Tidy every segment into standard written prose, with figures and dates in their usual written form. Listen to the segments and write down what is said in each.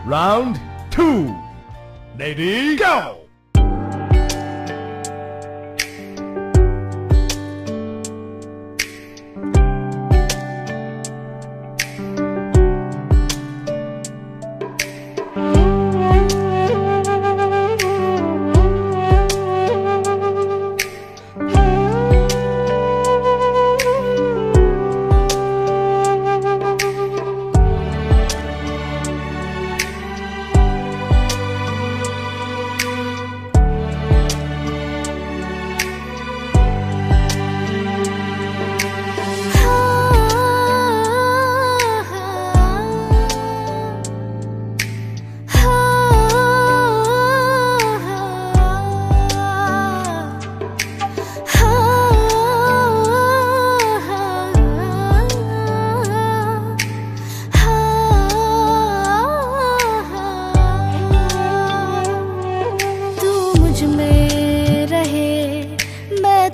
Round 2. Lady, go!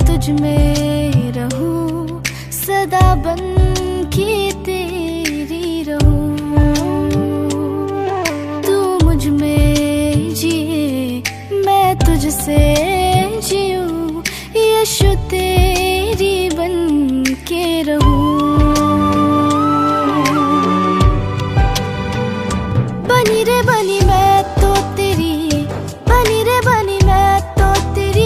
तुझ में रहूं सदा बन के तेरी रहूं, तू मुझ में जिए मैं तुझसे जीऊं, यीशु तेरी बन के रहूं। बनी रे बनी मैं तो तेरी, बनी रे बनी मैं तो तेरी,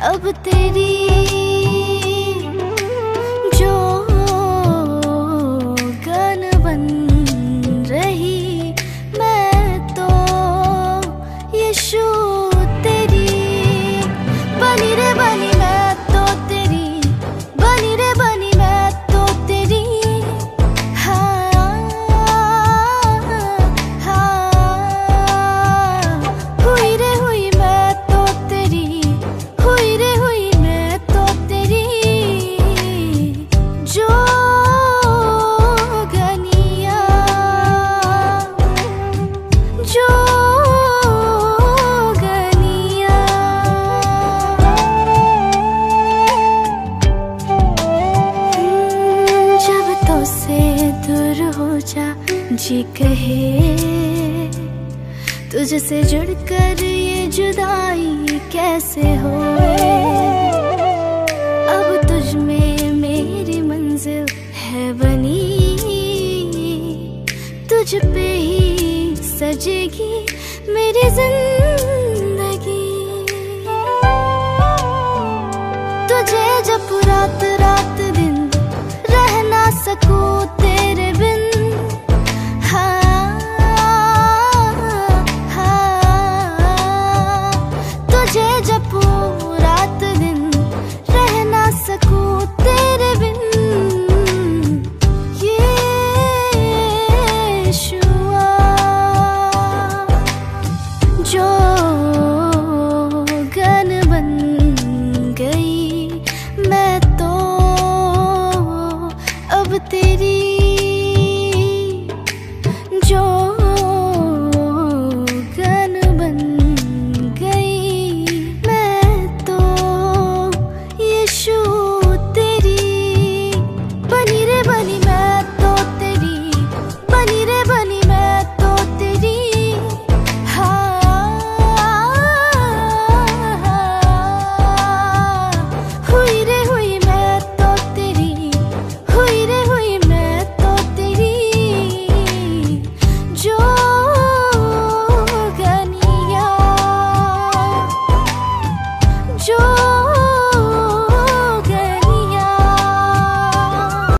अब तेरी जो गन बन रही मैं तो यीशु तेरी, बनी रे बनी मैं तो तेरी, बनी रे बनी मैं तो तेरी, हाँ हाँ हुई रे हुई मैं तो तेरी, हुई रे हुई मैं तो तेरी, जो गनिया जो गनिया। जब तो से दूर हो जा जी कहे, तुझसे जुड़कर ये जुदाई कैसे होए, अब तुझ में मेरी मंजिल है बनी, तुझ पे ही सजेगी मेरी जिंदगी। तुझे जब रात रात दिन रह ना सकूं तेरे बिन, तुझे जब रात दिन रह ना सकूं तेरे बिन, यीशु